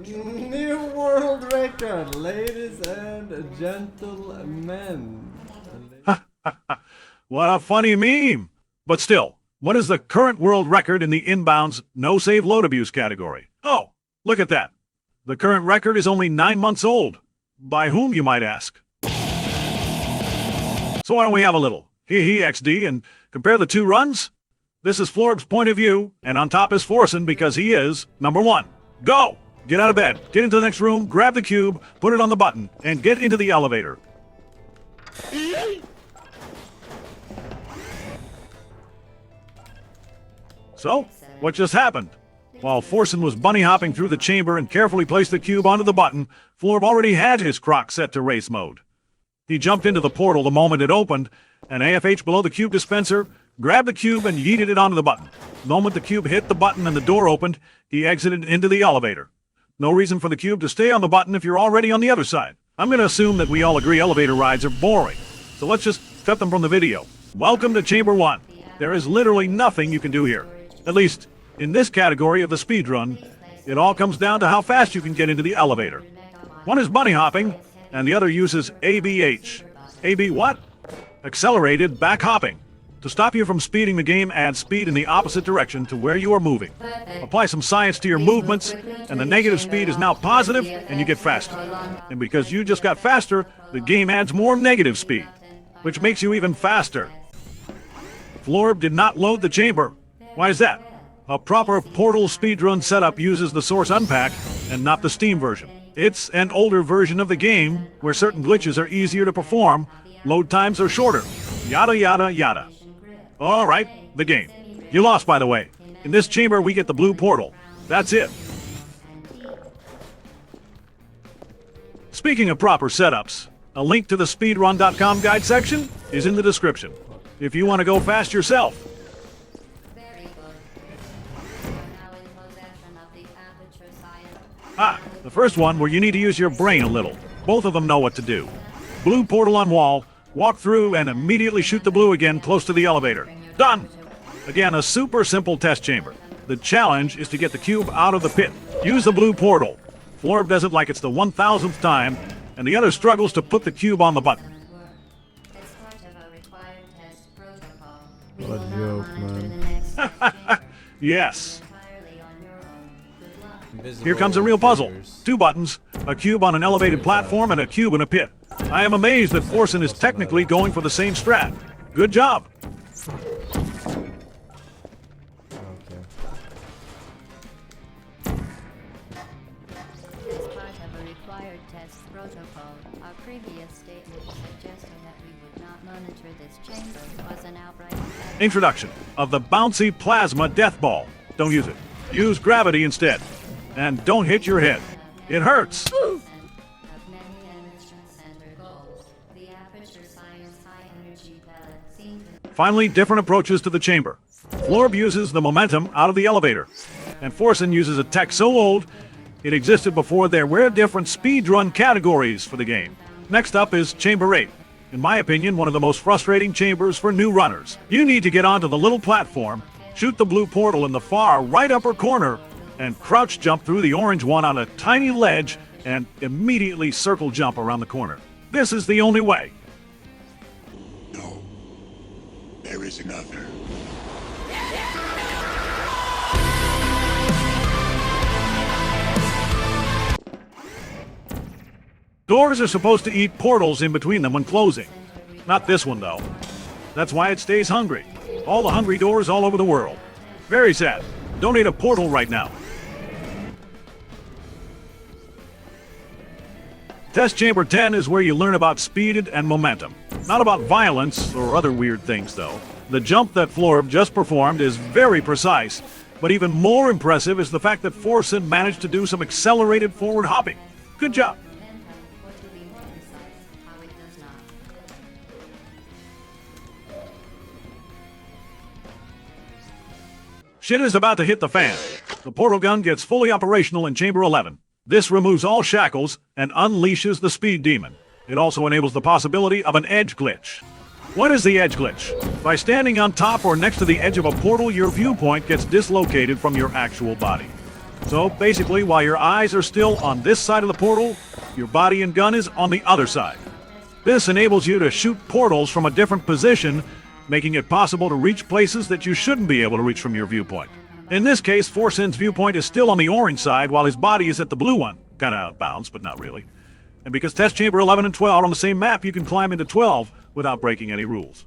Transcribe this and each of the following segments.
New world record, ladies and gentlemen. What a funny meme. But still, what is the current world record in the inbounds no-save load abuse category? Oh, look at that. The current record is only 9 months old. By whom, you might ask? So why don't we have a little hee XD and compare the two runs? This is Floorb's point of view, and on top is Forsen because he is number one. Go! Get out of bed, get into the next room, grab the cube, put it on the button, and get into the elevator. So, what just happened? While Forsen was bunny hopping through the chamber and carefully placed the cube onto the button, Floorb already had his croc set to race mode. He jumped into the portal the moment it opened, and AFH below the cube dispenser, grabbed the cube and yeeted it onto the button. The moment the cube hit the button and the door opened, he exited into the elevator. No reason for the cube to stay on the button if you're already on the other side. I'm going to assume that we all agree elevator rides are boring, so let's just cut them from the video. Welcome to Chamber 1. There is literally nothing you can do here. At least, in this category of the speedrun, it all comes down to how fast you can get into the elevator. One is bunny hopping, and the other uses ABH. AB what? Accelerated back hopping. To stop you from speeding the game, add speed in the opposite direction to where you are moving. Apply some science to your movements, and the negative speed is now positive, and you get faster. And because you just got faster, the game adds more negative speed, which makes you even faster. Floorb did not load the chamber. Why is that? A proper Portal Speedrun setup uses the source unpack and not the Steam version. It's an older version of the game where certain glitches are easier to perform, load times are shorter, yada yada yada. Alright, the game. You lost, by the way. In this chamber we get the blue portal. That's it. Speaking of proper setups, a link to the speedrun.com guide section is in the description. If you want to go fast yourself. The first one where you need to use your brain a little. Both of them know what to do. Blue portal on wall, walk through and immediately shoot the blue again close to the elevator. Done! Again, a super simple test chamber. The challenge is to get the cube out of the pit. Use the blue portal. Floorb does it like it's the 1000th time, and the other struggles to put the cube on the button. What a joke, man. Yes. Here comes a real puzzle. 2 buttons, a cube on an elevated platform, and a cube in a pit. I am amazed that Forsen is technically going for the same strat. Good job. Introduction of the bouncy plasma death ball. Don't use it. Use gravity instead. And don't hit your head. It hurts. Finally, different approaches to the chamber. Floorb uses the momentum out of the elevator, and Forsen uses a tech so old it existed before there were different speedrun categories for the game. Next up is Chamber 8. In my opinion, one of the most frustrating chambers for new runners. You need to get onto the little platform, shoot the blue portal in the far right upper corner, and crouch jump through the orange one on a tiny ledge and immediately circle jump around the corner. This is the only way. No, there is another. Doors are supposed to eat portals in between them when closing. Not this one, though. That's why it stays hungry. All the hungry doors all over the world. Very sad. Don't eat a portal right now. Test Chamber 10 is where you learn about speed and momentum. Not about violence or other weird things, though. The jump that Floorb just performed is very precise, but even more impressive is the fact that Forsen managed to do some accelerated forward hopping. Good job. Shit is about to hit the fan. The portal gun gets fully operational in Chamber 11. This removes all shackles and unleashes the speed demon. It also enables the possibility of an edge glitch. What is the edge glitch? By standing on top or next to the edge of a portal, your viewpoint gets dislocated from your actual body. So basically, while your eyes are still on this side of the portal, your body and gun is on the other side. This enables you to shoot portals from a different position, making it possible to reach places that you shouldn't be able to reach from your viewpoint. In this case, Forsen's viewpoint is still on the orange side while his body is at the blue one. Kinda out of bounds, but not really. And because test chamber 11 and 12 are on the same map, you can climb into 12 without breaking any rules.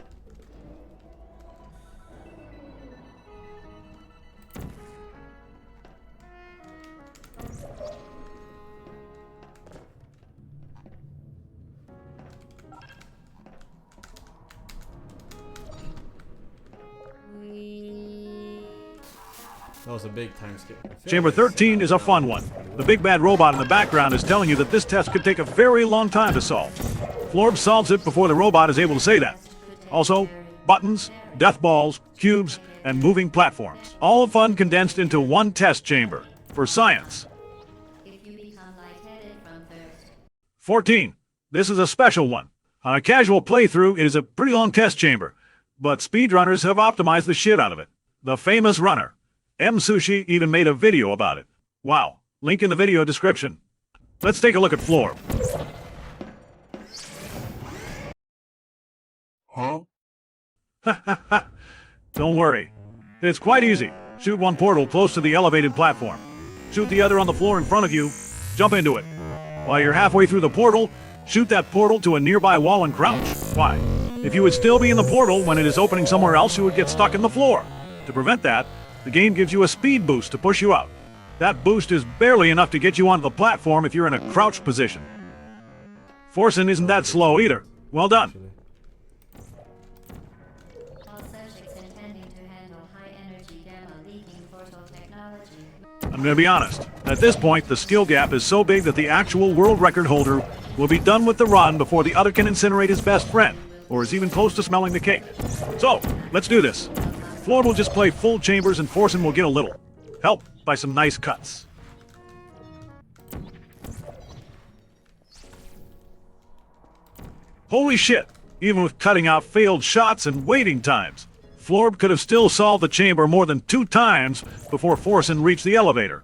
That was a big time skip. Chamber 13 is a fun one. The big bad robot in the background is telling you that this test could take a very long time to solve. Floorb solves it before the robot is able to say that. Also, buttons, death balls, cubes, and moving platforms. All fun condensed into one test chamber. For science. 14. This is a special one. On a casual playthrough, it is a pretty long test chamber, but speedrunners have optimized the shit out of it. The famous runner. M Sushi even made a video about it. Wow. Link in the video description. Let's take a look at Floorb. Huh? Don't worry. It's quite easy. Shoot one portal close to the elevated platform. Shoot the other on the floor in front of you. Jump into it. While you're halfway through the portal, shoot that portal to a nearby wall and crouch. Why? If you would still be in the portal when it is opening somewhere else, you would get stuck in the floor. To prevent that, the game gives you a speed boost to push you out. That boost is barely enough to get you onto the platform if you're in a crouched position. Forsen isn't that slow either. Well done. I'm gonna be honest. At this point, the skill gap is so big that the actual world record holder will be done with the run before the other can incinerate his best friend, or is even close to smelling the cake. So, let's do this. Floorb will just play full chambers and Forsen will get a little help by some nice cuts. Holy shit! Even with cutting out failed shots and waiting times, Floorb could have still solved the chamber more than 2 times before Forsen reached the elevator.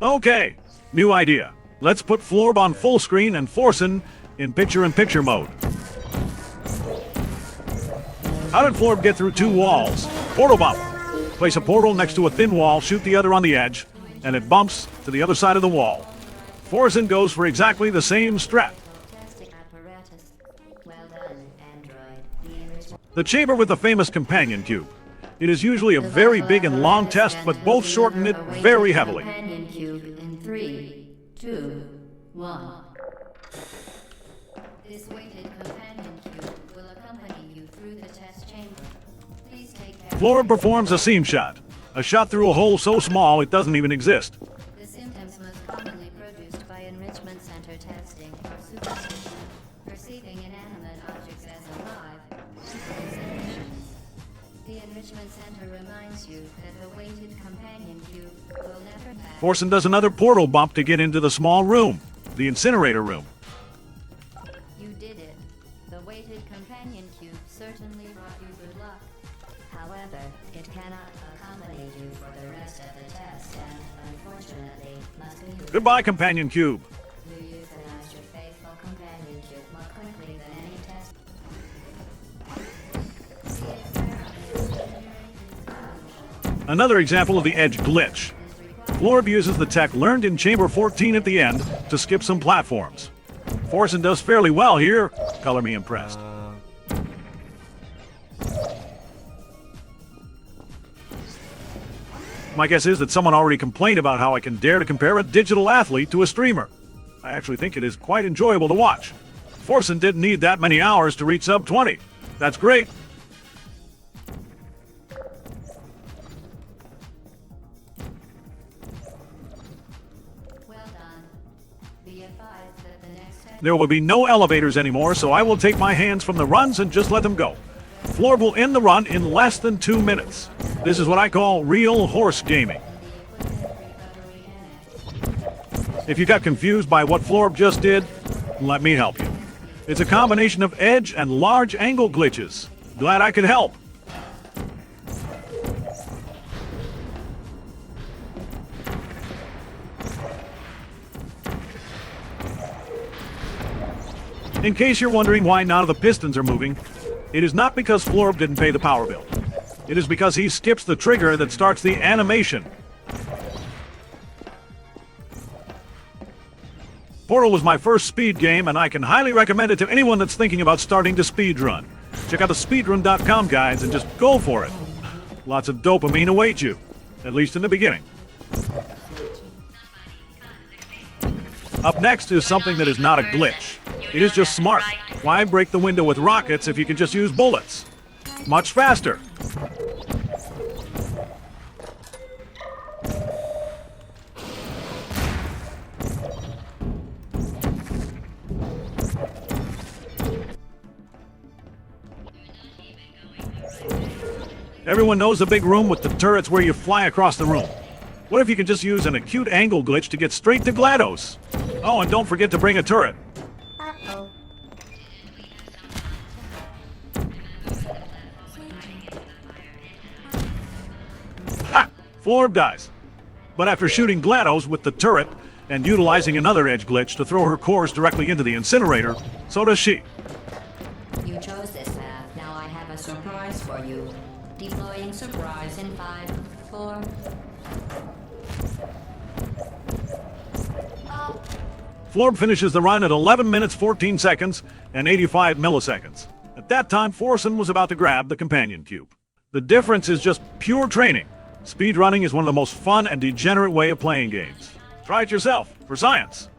Okay, new idea. Let's put Floorb on full screen and Forsen in picture-in-picture mode. How did Floorb get through 2 walls? Portal bump. Place a portal next to a thin wall, shoot the other on the edge, and it bumps to the other side of the wall. Forsen goes for exactly the same strat. The chamber with the famous companion cube. It is usually a very big and long test, but both shorten it very heavily. Companion cube in 3, 2, 1. This weighted companion cube will accompany you through the test chamber. Please take care. Floorb performs a seam shot. A shot through a hole so small it doesn't even exist. The symptoms most commonly produced by enrichment center testing are superstition, perceiving inanimate objects as alive, and hallucinations. The enrichment center reminds you that the weighted companion cube will never pass. Forsen does another portal bump to get into the small room, the incinerator room. You did it. The weighted companion cube certainly brought you good luck. However, it cannot accommodate you for the rest of the test and, unfortunately, must be... Goodbye, companion cube. You euthanized your faithful companion cube more quickly than any test. Another example of the edge glitch. Floorb uses the tech learned in Chamber 14 at the end to skip some platforms. Forsen does fairly well here. Color me impressed. My guess is that someone already complained about how I can dare to compare a digital athlete to a streamer. I actually think it is quite enjoyable to watch. Forsen didn't need that many hours to reach sub 20. That's great. Well done. Be advised that the next test... There will be no elevators anymore, so I will take my hands from the runs and just let them go. Floorb will end the run in less than 2 minutes. This is what I call real horse gaming. If you got confused by what Floorb just did, let me help you. It's a combination of edge and large angle glitches. Glad I could help. In case you're wondering why none of the pistons are moving, it is not because Floorb didn't pay the power bill. It is because he skips the trigger that starts the animation. Portal was my first speed game, and I can highly recommend it to anyone that's thinking about starting to speedrun. Check out the speedrun.com guides and just go for it. Lots of dopamine await you, at least in the beginning. Up next is something that is not a glitch. It is just smart. Why break the window with rockets if you can just use bullets? Much faster. Everyone knows the big room with the turrets where you fly across the room. What if you could just use an acute angle glitch to get straight to GLaDOS? Oh, and don't forget to bring a turret. Uh-oh. Ha! Floorb dies. But after shooting GLaDOS with the turret and utilizing another edge glitch to throw her cores directly into the incinerator, so does she. You chose this path. Now I have a surprise for you. Deploying surprise in 5, 4. Oh. Floorb finishes the run at 11 minutes 14 seconds and 85 milliseconds. At that time, Forsen was about to grab the companion cube. The difference is just pure training. Speedrunning is one of the most fun and degenerate way of playing games. Try it yourself, for science.